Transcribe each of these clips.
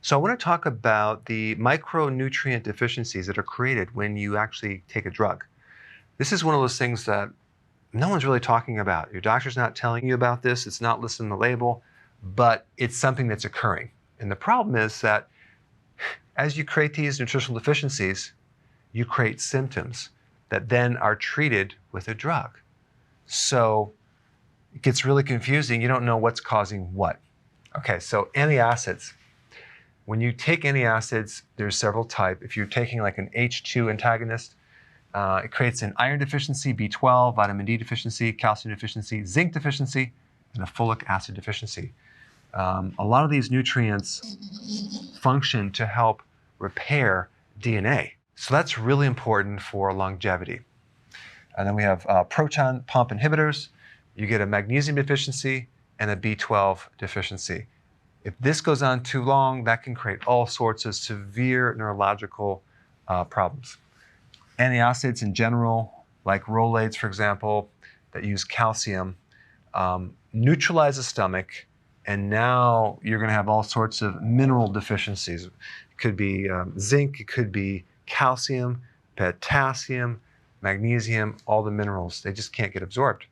So I want to talk about the micronutrient deficiencies that are created when you actually take a drug. This is one of those things that no one's really talking about. Your doctor's not telling you about this. It's not listed in the label, but it's something that's occurring. And the problem is that as you create these nutritional deficiencies, you create symptoms that then are treated with a drug. So it gets really confusing. You don't know what's causing what. Okay, so antacids. When you take antacids, there's several types. If you're taking like an H2 antagonist, it creates an iron deficiency, B12, vitamin D deficiency, calcium deficiency, zinc deficiency, and a folic acid deficiency. A lot of these nutrients function to help repair DNA. So that's really important for longevity. And then we have proton-pump inhibitors. You get a magnesium deficiency and a B12 deficiency. If this goes on too long, that can create all sorts of severe neurological problems. Antacids in general, like Rolaids, for example, that use calcium, neutralize the stomach, and now you're going to have all sorts of mineral deficiencies. It could be zinc, it could be calcium, potassium, magnesium, all the minerals. They just can't get absorbed.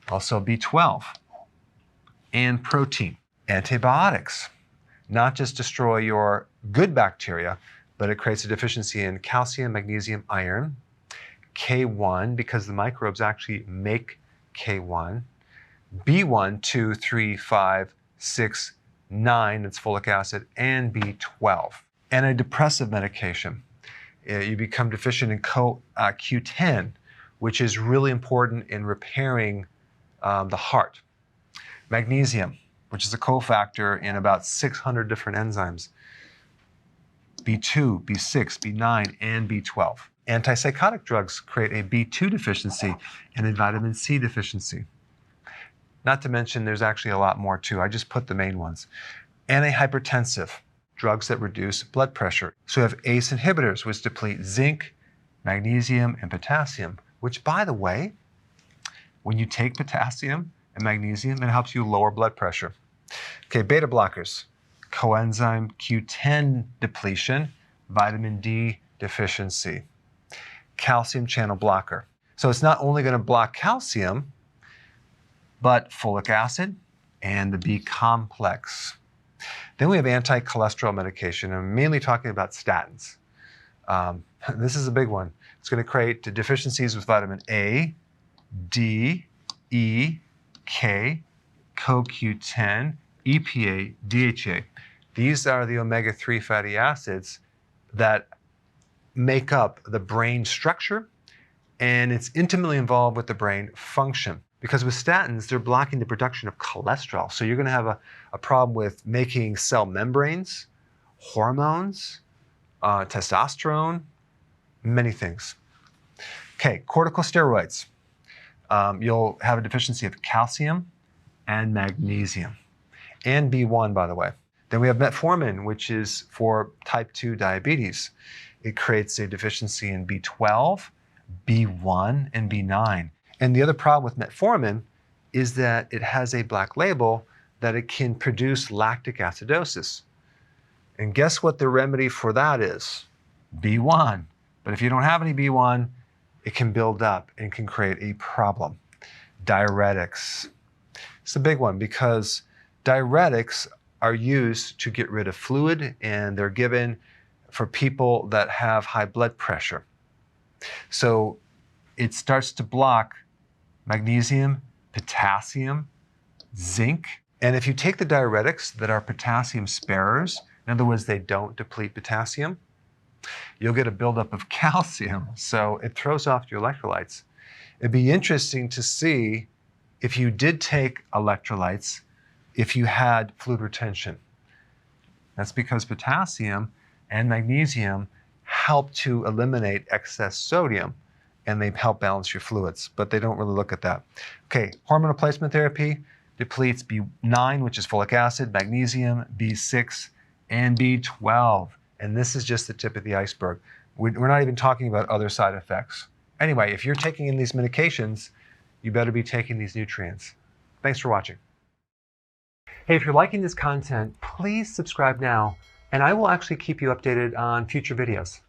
Also B12 and protein. Antibiotics not just destroy your good bacteria, but it creates a deficiency in calcium, magnesium, iron, K1, because the microbes actually make K1, B1, 2, 3, 5, 6, 9, that's folic acid, and B12. Antidepressive medication. You become deficient in Q10, which is really important in repairing the heart. Magnesium, which is a cofactor in about 600 different enzymes. B2, B6, B9, and B12. Antipsychotic drugs create a B2 deficiency and a vitamin C deficiency. Not to mention, there's actually a lot more too. I just put the main ones. Antihypertensive, drugs that reduce blood pressure. So we have ACE inhibitors, which deplete zinc, magnesium, and potassium, which, by the way, when you take potassium and magnesium, it helps you lower blood pressure. Okay, beta blockers, coenzyme Q10 depletion, vitamin D deficiency. Calcium channel blocker. So it's not only going to block calcium, but folic acid and the B complex. Then we have anticholesterol medication. I'm mainly talking about statins. This is a big one. It's going to create deficiencies with vitamin A, D, E, K, CoQ10, EPA, DHA. These are the omega-3 fatty acids that make up the brain structure, and it's intimately involved with the brain function. Because with statins, they're blocking the production of cholesterol. So you're going to have a problem with making cell membranes, hormones, testosterone, many things. Okay, corticosteroids. You'll have a deficiency of calcium and magnesium, and B1, by the way. Then we have metformin, which is for type 2 diabetes. It creates a deficiency in B12, B1, and B9. And the other problem with metformin is that it has a black label that it can produce lactic acidosis. And guess what the remedy for that is? B1. But if you don't have any B1, it can build up and can create a problem. Diuretics. It's a big one because diuretics are used to get rid of fluid, and they're given for people that have high blood pressure. So it starts to block magnesium, potassium, zinc. And if you take the diuretics that are potassium sparers, in other words, they don't deplete potassium, you'll get a buildup of calcium. So it throws off your electrolytes. It'd be interesting to see if you did take electrolytes, if you had fluid retention. That's because potassium and magnesium help to eliminate excess sodium, and they help balance your fluids, but they don't really look at that. Okay, hormone replacement therapy depletes B9, which is folic acid, magnesium, B6, and B12. And this is just the tip of the iceberg. We're not even talking about other side effects. Anyway, if you're taking in these medications, you better be taking these nutrients. Thanks for watching. Hey, if you're liking this content, please subscribe now, and I will actually keep you updated on future videos.